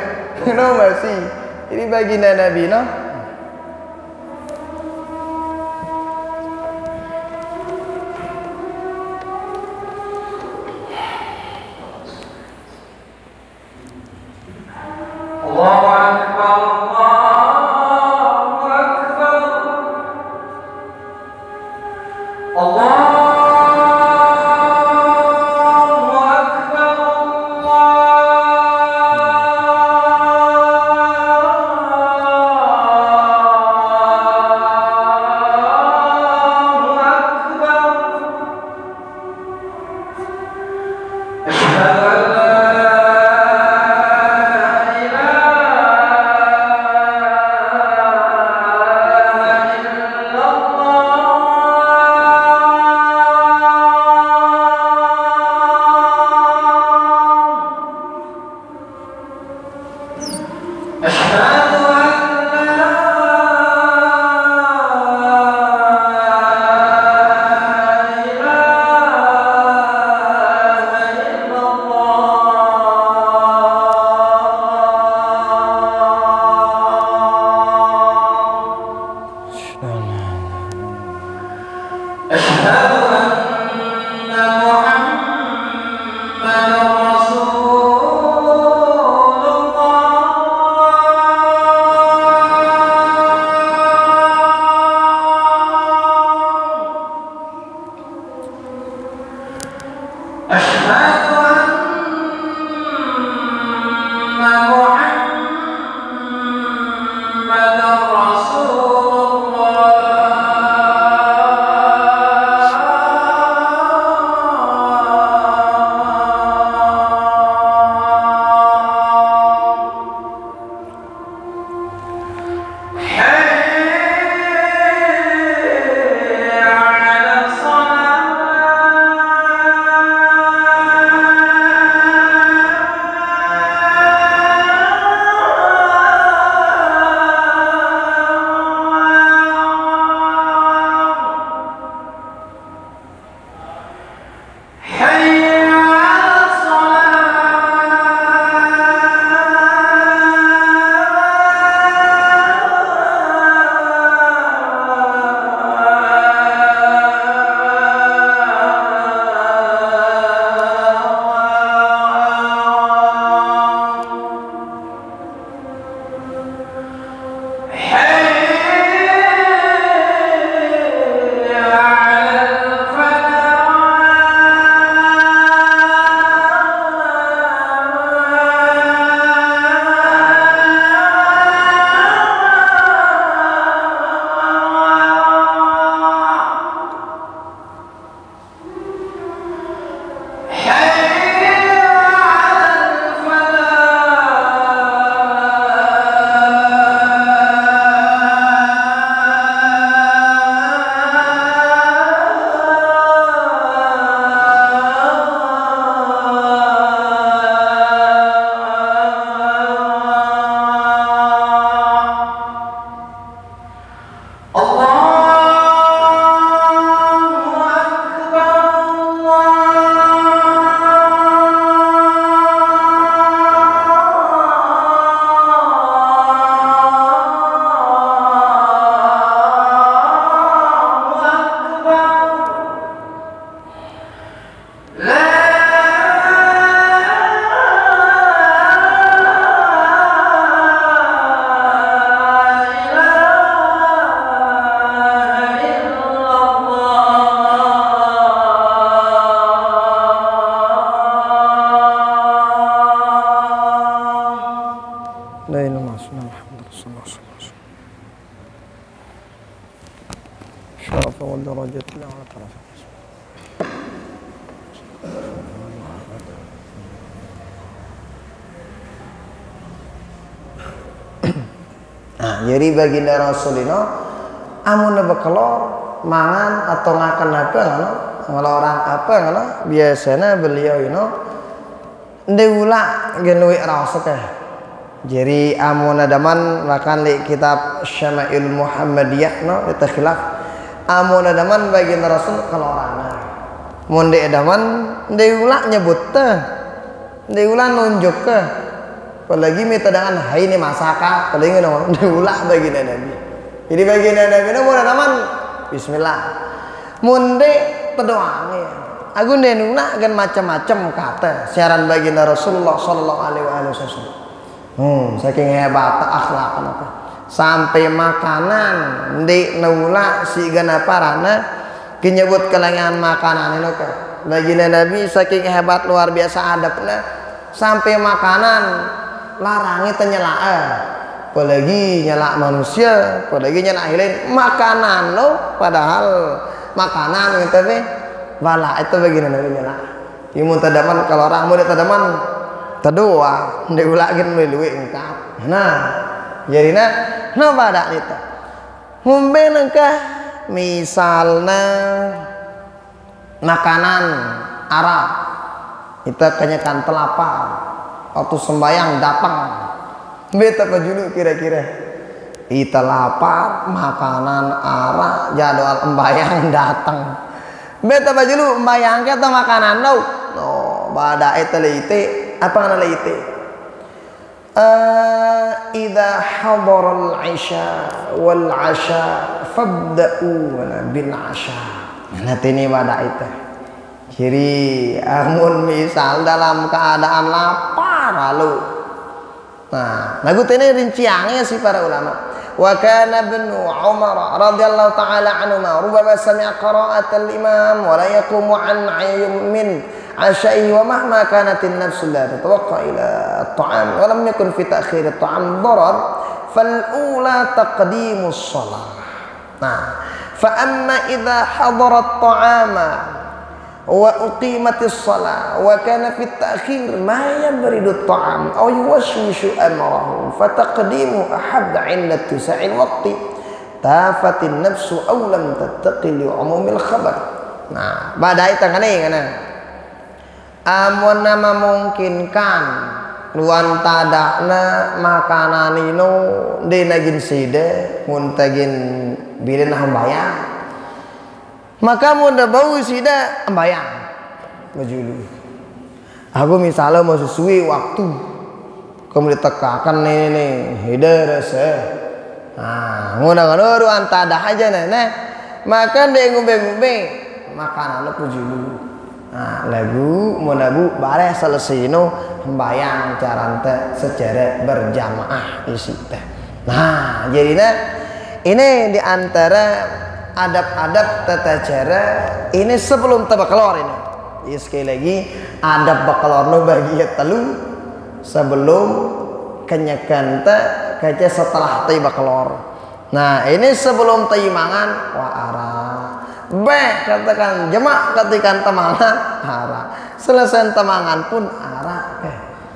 No masih. Ini baginda Nabi no. Allahu Akbar. Allah Nah, jadi baginda Rasulullah amun bekelor mangan atau ngakan apa ngono kalau orang apa ngono biasanya beliau ndewula genwe raos teh. Jadi amun adaman makan li kitab Syama'il Muhammadiyah no eta khilaf amun adaman baginda Rasul kalorana mun de adaman ndewula nyebut teh ndewula nunjuk ke apalagi minta dengan hai ini masaka paling ndewula baginda Nabi. Jadi baginda Nabi mun adaman bismillah mun de pedoang ya agun denuna gan macam-macam kata siaran baginda Rasulullah sallallahu alaihi wasallam. Saking hebat akhlak apa sampai makanan di neula si gana parana kinyebut kelangan makanan itu ke baginda Nabi saking hebat luar biasa adabna sampai makanan larangi tenyelaa apalagi nyela manusia apalagi nyela lain makanan lo padahal makanan gitu teh bala itu baginda Nabi nyela imun tadaman kalau orang muda tadaman tedoa diulagin melalui engkap. Nah, jadinya no pada itu. Mumben engkah misalnya makanan Arab itu kenyakan telapar atau sembayang datang. Beta kejulu kira-kira. Ita lapar makanan Arab jadwal embayang datang. Beta bajulu embayang atau makanan no. No, pada itu lite apa nama itu? Idza hadara al-isha wal 'asha fabda'u bil 'asha. Nanti ini pada itu. Jadi amun misal dalam keadaan lapar lalu. Nah, lagu ini rinciannya sih para ulama. Wa kana ibnu Umar radhiyallahu ta'ala anhuma rubama sami'a qira'at al-imam wa la yaqumu an 'aymin عشائه ومهما كانت النفس لا تتوقع إلى الطعام ولم يكن في تأخير الطعام ضرر فالأولى تقديم الصلاة. Nah, فأما إذا حضر الطعام وأقيمت الصلاة وكان في التأخير ما يبرد الطعام أو يوشوش أمره فتقديمه أحب عند اتساع الوقت تافت النفس أو لم تتقي لعموم الخبر. Nah, badai tangane kana amun nama memungkinkan luan tadakna makanan ino dinagin sida muntagin bilin hambayang maka munda bau sida hambayang majulu aku misalnya mau sesuai waktu kamu ditekakan nih hidar rasa mudah-mudahan luan tadak aja nah maka dia ngumbe-ngumbe makanan aku julu. Nah, lagu menabu bare selesai no membayang carante secara berjamaah isi teh. Nah, jadinya ini diantara adab-adab tata cara ini sebelum tabakalor ini. Ya, sekali lagi adab bakalor no bagi telu sebelum kenyakan kaca setelah tabakalor. Nah, ini sebelum taimangan wa arah. B katakan jemaah katikan temangan arah selesai temangan pun arah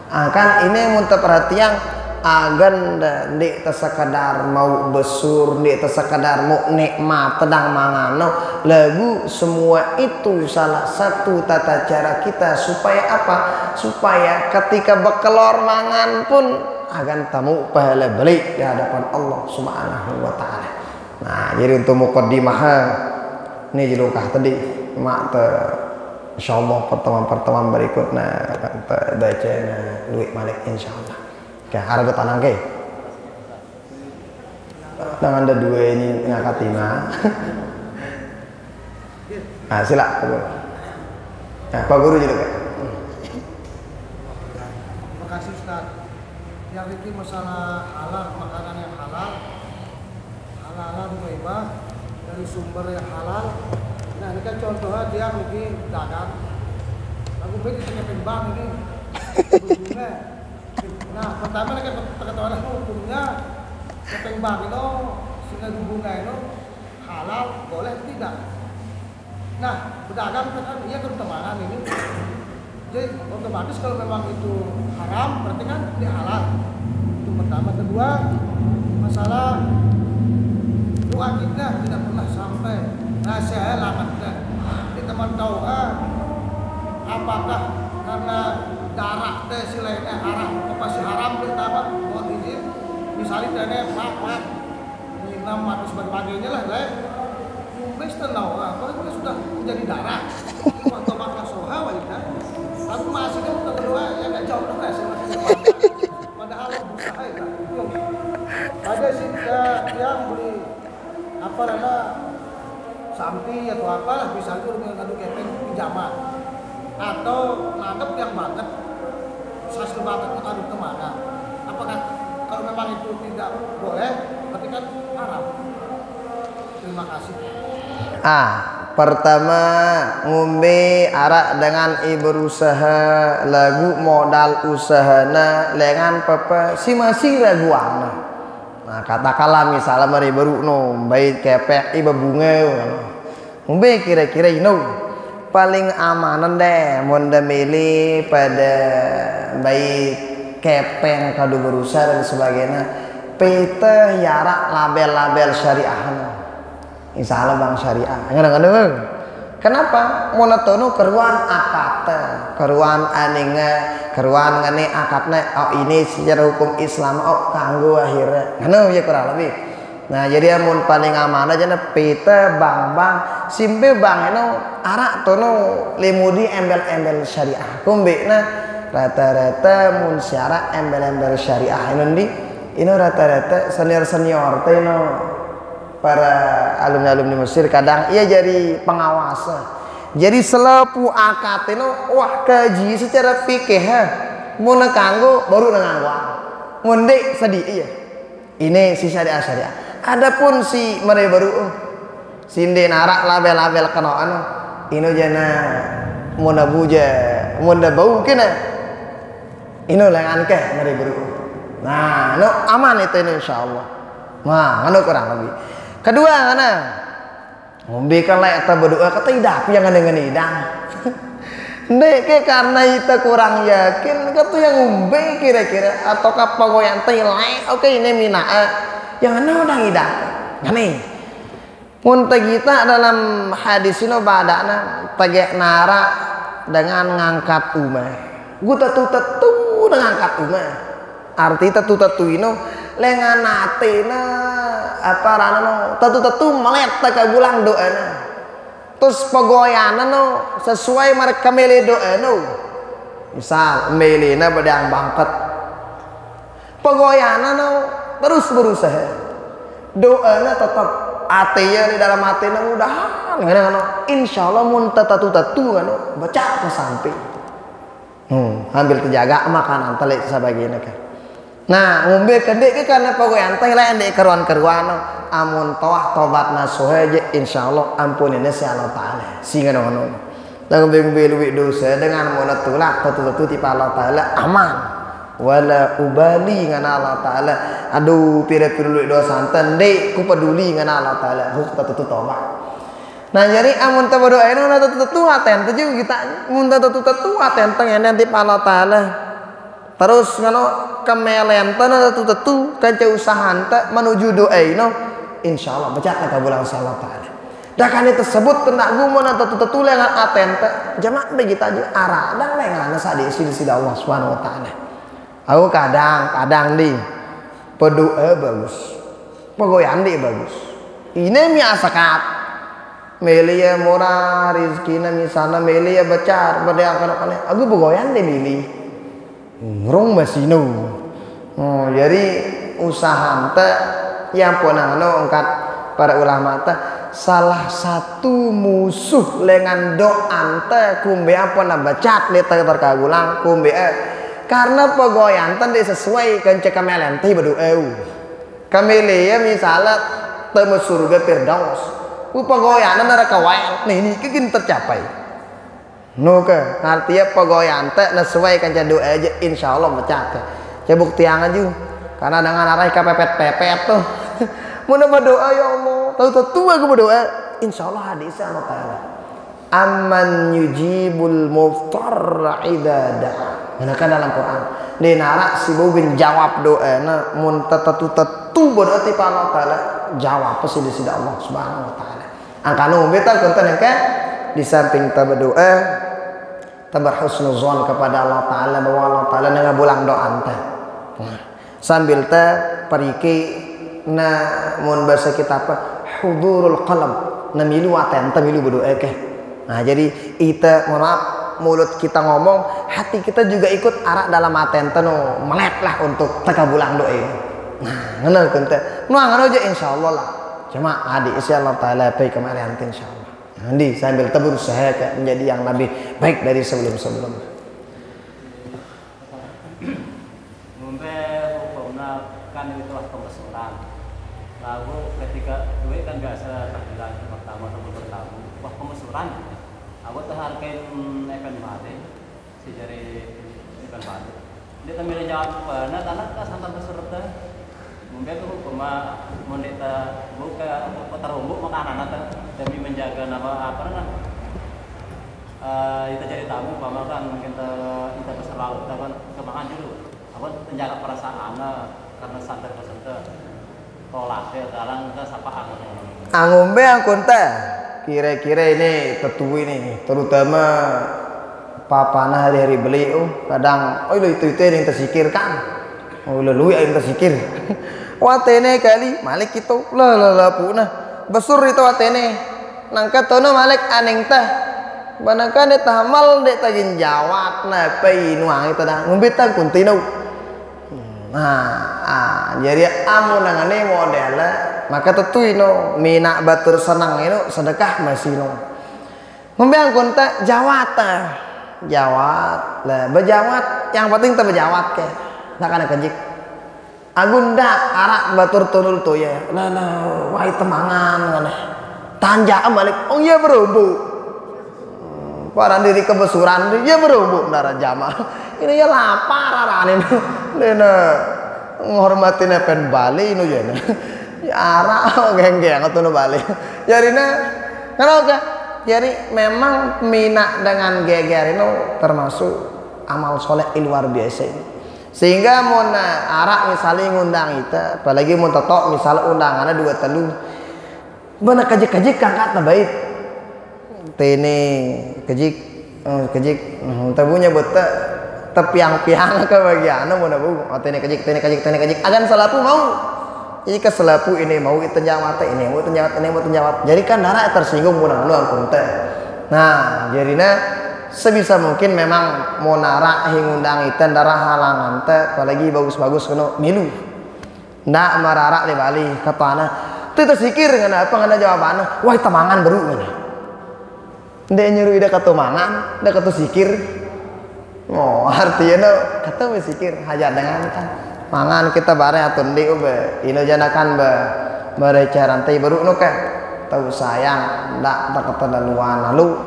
akan ini muntah perhatian agan di tersekadar mau besur di tersekadar mau nikmat tedang mangano lagu semua itu salah satu tata cara kita supaya apa supaya ketika bekelor mangan pun agan tamu pahala balik di hadapan Allah Subhanahu wa taala. Nah, jadi untuk mukaddimah ini jelukah tadi mak insyaallah pertemuan-pertemuan berikutnya baca duit malik insyaallah. Oke, harga tanang ke. Dengan ada dua ini ngakatina. Nah, silakan. Nah, Pak Guru juga. Terima kasih Ustaz. Yang ini masalah halal, makanan yang halal, halal muibah dari sumber yang halal. Nah ini kan contohnya dia pergi dagang. Aku beli di Bank ini. Hukumnya. Nah pertama kan ketahuan hukumnya Bank itu sehingga bunga itu halal boleh tidak. Nah pedagang kan iya keutamaan ini. Jadi otomatis kalau memang itu haram berarti kan dia halal. Itu pertama. Kedua masalah doa kita tidak pernah sampai. Nah saya lamatkan. Ini teman tahu apakah karena darah teh si lainnya haram apa si haram pertama buat izin misalnya dana maaf minum atau sebagainya lah Mister tahu kalau itu sudah menjadi darah waktu makan soha wajib aku masih kan kedua ya nggak jauh dengan saya masih padahal berusaha ya ada sih yang beli apa namanya sampi atau apalah bisa itu ngadu kepeng pinjaman atau nangkep yang banget hasil banget ngadu kemana apakah kalau memang itu tidak boleh berarti kan haram. Terima kasih. Pertama ngombe arak dengan ibu usaha lagu modal usahana lengan pepe si masih raguan. Nah katakanlah misalnya mari baru no baik kepek ibu bunga ngombe kira-kira ino paling amanan deh monda milih pada baik kepeng kado berusaha dan sebagainya peta yarak label-label syariah. Insya Allah bang syariah. Ngadeng-ngadeng. Kenapa? Monotono keruan akadnya, keruan aninga, keruan ngane akadnya. Oh ini secara hukum Islam. Oh kanggo akhirnya. Nganu ya kurang lebih. Nah jadi amun paling aman aja na peta bang simpe bang eno arak tono lemudi embel-embel syariah. Kumbe na rata-rata mun syarat embel-embel syariah ini rata-rata senior-senior teh no para alumni-alumni Mesir kadang ia jadi pengawas. Jadi selepu akad itu wah kaji secara fikih mun kanggo baru nganggo. Mun dek sedih iya. Ini si syariah. Adapun si mere baru sinde narak label-label kena anu ino jana mun abuja mun bau kena. Ino lengan ke mere baru. Nah, no aman itu insyaallah. Nah, anu kurang lebih. Kedua mana? Ngombe kan lek ta berdoa kata idak yang ngadeng idang. Ndek ke karena kita kurang yakin kata yang ngombe kira-kira atau kapagoyan teh lek oke ini minaa yang ana udang idak. Ngene. Mun kita dalam hadis ini badana tegek nara dengan ngangkat umah. Gu tetu dengan ngangkat umah. Arti tetu ini lengan natena apa rana tetu melet ka bulang doana terus pegoyana no sesuai mereka mele doana misal melena bedang bangket pegoyana no terus berusaha doana tetap atiya di dalam hati no mudahan ngana insyaallah mun tetu ngano baca ke samping ambil terjaga makanan telik sabagina kan. Nah ngombe kedek ke karena pagoyan teh lain dek keruan amun tobat nasuha aja insyaallah ampunin si Allah Ta'ala singa ngono. Dan ngombe luwih dosa dengan mun tulak tetu ti Allah Ta'ala aman. Wala ubali ngana Allah Ta'ala. Aduh pira-pira luwih dosa enten dek ku peduli ngana Allah Ta'ala huk tetu tobat. Nah jadi amun teu berdoa anu tetu aten teh juga kita mun tetu aten teh nanti Allah Ta'ala. Terus ngono kemelenten tetu kanca usahan teh menuju doa ino insyaallah baca ka bulan Allah Ta'ala. Da kan tersebut kena gumun tetu lengan aten teh jamaah begitu aja arah dan lengan sadi sida Allah Subhanahu wa taala. Aku kadang di berdoa bagus. Pegoyan di bagus. Ini mi asakat. Melia murah rizkina misalnya melia becar pada akan aku begoyan deh milih. Rong masino. Oh, jadi usaha ente yang ponangno angkat para ulama teh salah satu musuh lengan doa ente kumbe apa na bacat le terkagulang kumbe karena pegoyan ente sesuai kan cekamelan teh berdoa. Kamelia misalnya temu surga Firdaus. Pegoyan neraka wae. Nih ini kegin tercapai. No ke artinya pegoyan teh sesuai kan doa aja insyaallah bacat. Ya bukti yang aja. Karena dengan arah kepepet-pepet tuh. Mau berdoa ya Allah. Tahu aku berdoa. Insyaallah hadisnya Allah Ta'ala. Amman yujibul muftar ibadah. Menekan dalam Quran. Di narak si bubin jawab doa. Nah, mun tetu berarti Pak Allah Ta'ala jawab pasti di sisi Allah Subhanahu Wa Ta'ala. Angkanu beta konten ke di samping ta berdoa, ta berhusnuzon kepada Allah Ta'ala bahwa Allah Ta'ala ngabulang doa anta. Sambil ta pariki na mun bahasa kita apa hudurul qalb na milu aten ta milu berdoa ke. Nah jadi kita mohon maaf mulut kita ngomong hati kita juga ikut arak dalam aten ta no melet lah untuk tekabulang doa. Nah ngono konten. Nu ngono aja insyaallah lah. Cuma adik insyaallah taala baik kemarin insyaallah. Nanti sambil ta berusaha menjadi yang lebih baik dari sebelum-sebelumnya. Lalu ketika duit kan biasa tahlilan pertama atau bertamu, wah pemesuran, aku terhargain event mati, si jari event mati. Dia tampil jawab mana tanah kan santan peserta, mungkin tuh cuma moneta buka peterumbu makanan atau demi menjaga nama apa kan? Kita jadi tamu, pamankan kita selalu kita kemakan dulu, aku menjaga perasaan karena santan peserta. Angombe angkon teh kira-kira ini tetui ini terutama papana hari-hari beli kadang itu yang tersikirkan lu yang tersikir watene kali malik itu lah punah besur itu watene nangka tono malik aneng teh banakan de tamal de tagin jawab na pay nuang itu dah ngumbitang kuntino. Nah, jadi amun nangane model maka tentu ino mina batur senang ino sedekah masih ino. Ngombe kontak jawat lah bejawat yang penting teu bejawat ke. Nak kana kejik. Agunda arak batur tunul tuh ya. Lah wahai temangan kana. Tanja balik. Oh iya berubu. Para diri kebesuran dia berubu darah jamaah. Ini ya lapar aranin. Dena ngormatin pen Bali nu ya. Ya ara geng-geng atuh Bali. Jarina kenapa? Jadi memang minat dengan geger itu termasuk amal soleh luar biasa ini. Sehingga mun arak misalnya ngundang kita, apalagi mun totok misal undangannya 2 3 bener kajik-kajik kangkat baik. Tene kejik tabunya buat tepiang-piang ke bagian mau nabu tene kejik agan selapu mau jadi ke selapu ini mau itu jawab ini mau tenjawat jadi kan darah tersinggung mau nang ampun teh. Nah jadinya sebisa mungkin memang mau narak ngundang itu darah halangan teh apalagi bagus-bagus kena milu ndak mararak di Bali katana teu tersikir ngana apa ngana jawabanna wah temangan baru ngana ndek nyuruh ida katumangan ida katusikir. Oh artinya kata bersikir hajar dengan kan mangan kita bare atun di ube ino janakan bereca rantai baru nuke tahu sayang ndak tak keterlaluan lalu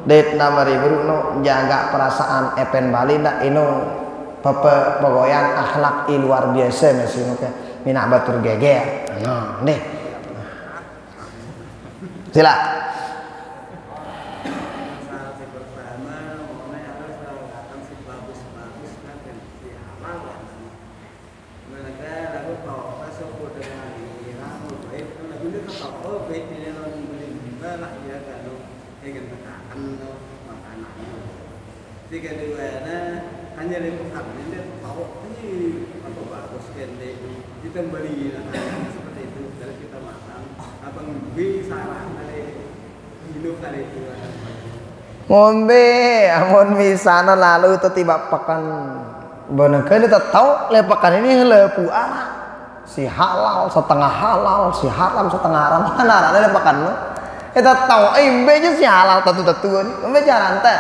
det namari baru no jaga perasaan epen Bali ndak ino pegoyan akhlak luar biasa masih nuke minak batur geger nah deh sila. Jika di mana hanya liputan ini tahu ini apa bagus kan kita beli seperti itu dari kita makan abang bi sarang dari hidup dari itu. Ngombe amun misana lalu itu tiba pakan benekeun itu tahu le pakan ini leupu arak si halal setengah halal si haram setengah haram mana ada pakan lo eta tahu imbe je si halal tatu-tatuan imbe jalan teh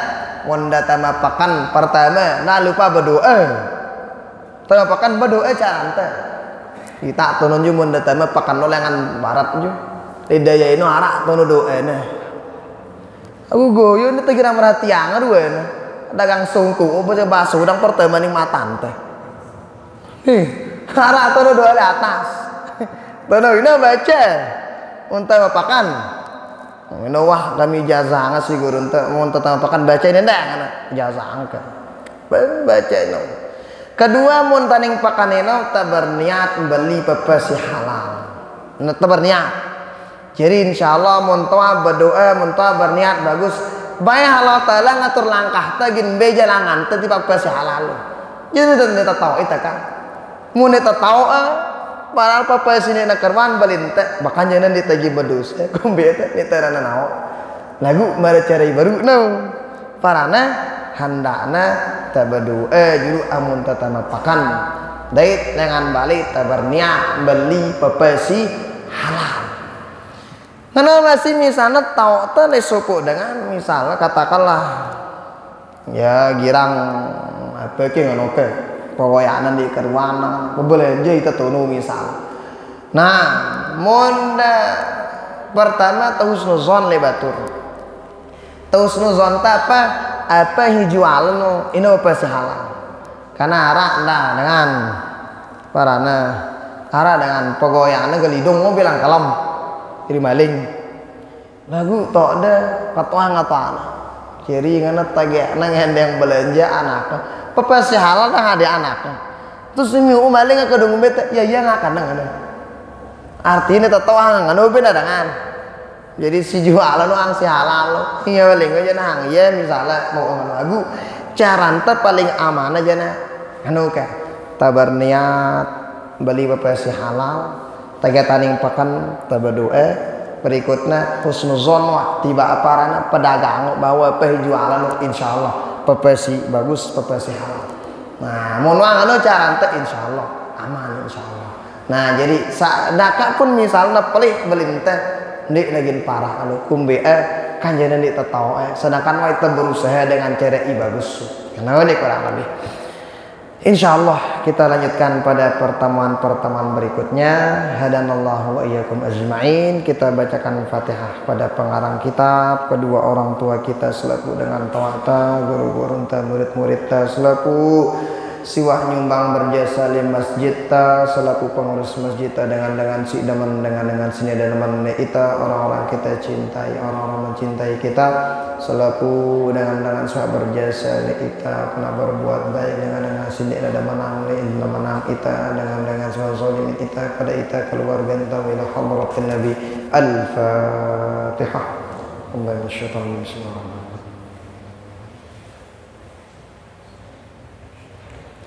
mun datama pakan pertama nah lupa berdoa tama pakan berdoa jalan teh kita tunun ju mun datama pakan lo lengan barat ju lidaya ini arak tunu doa nah aku goyo ini tegira merhatian aduh dagang sungku apa coba sudang pertama ning matan teh arak tono doa di atas tono ini baca untuk mapakan ini wah kami jazah ngasih guru untuk mapakan baca ini ndak jazah angka baca ini kedua mun taning pakan ini tak berniat beli pepesi halal tak berniat jadi insyaallah mun toa berdoa mun toa berniat bagus bae Allah taala ngatur langkah teh gin beja langan teh tiba pepesi halal jadi teu tahu eta kan mun eta tahu padahal pepesi na kerwan balin teh bahkan jangan ditagi bedus kumbe teh ni teh nanaon lagu mare cari baru no parana handakna teh berdoa juru amun teh pakan dait dengan balik teh berniat beli pepesi halal. Karena masih misalnya tahu teh lesuku dengan misalnya katakanlah ya girang apa ke ngono ke pawayanan di kerwana belanja itu tunu misal. Nah, munda pertama husnuzon le batur. Husnuzon ta apa hijual no ini apa sih halal. Karena arak dah dengan parana arak dengan pagoyana gelidung mau bilang kalem jadi maling lagu tok ada katuan ciri ngana tagih nang yang belanja anaknya pepesi halal dah ada anaknya terus ini maling ke dong bete ya ngakan ada artinya tatoan nganu beda dengan jadi si jualan nu ang si halal lo iya paling aja nang iya misalnya mau nganu lagu caranta paling aman aja na anu ka tabar niat beli pepesi halal taga taning pakan tabadoa berikutnya husnuzon wah tiba aparana pedagang bawa jualan insyaallah pepesi bagus pepesi halal nah mun anu cara teh insyaallah aman insyaallah nah jadi sadaka pun misalnya pelih belin teh ndik lagi parah anu kumbe kanjana ndik tetau sedangkan wae teh berusaha dengan cara bagus karena ini kurang lebih. Insyaallah kita lanjutkan pada pertemuan-pertemuan berikutnya. Hadanallahu wa iyyakum ajma'in. Kita bacakan Fatihah pada pengarang kitab, kedua orang tua kita selaku dengan tawata, guru-guru ta, murid-murid ta selaku siwah nyumbang berjasa di masjid ta, selaku pengurus masjid ta dengan si daman dengan sini dan teman kita orang-orang kita cintai, orang-orang mencintai kita selaku dengan suah berjasa di kita pernah berbuat baik dengan sini ada menang kita dengan suah zolim kita pada kita keluarga kita ila hadratin nabi al-fatihah. Allahumma syaitan bismillah.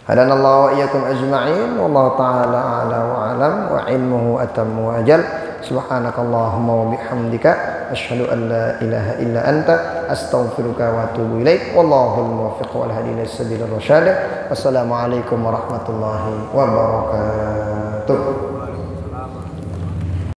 Hadanallahu wa iyyakum ajma'in wallahu ta'ala a'la wa a'lam wa ilmuhu atammu wa ajal. Subhanakallahumma wa bihamdika asyhadu an la ilaha illa anta astaghfiruka wa atubu ilaik. Wallahul muwaffiq wal hadi ila sabilir rasyad. Wassalamu alaikum warahmatullahi wabarakatuh.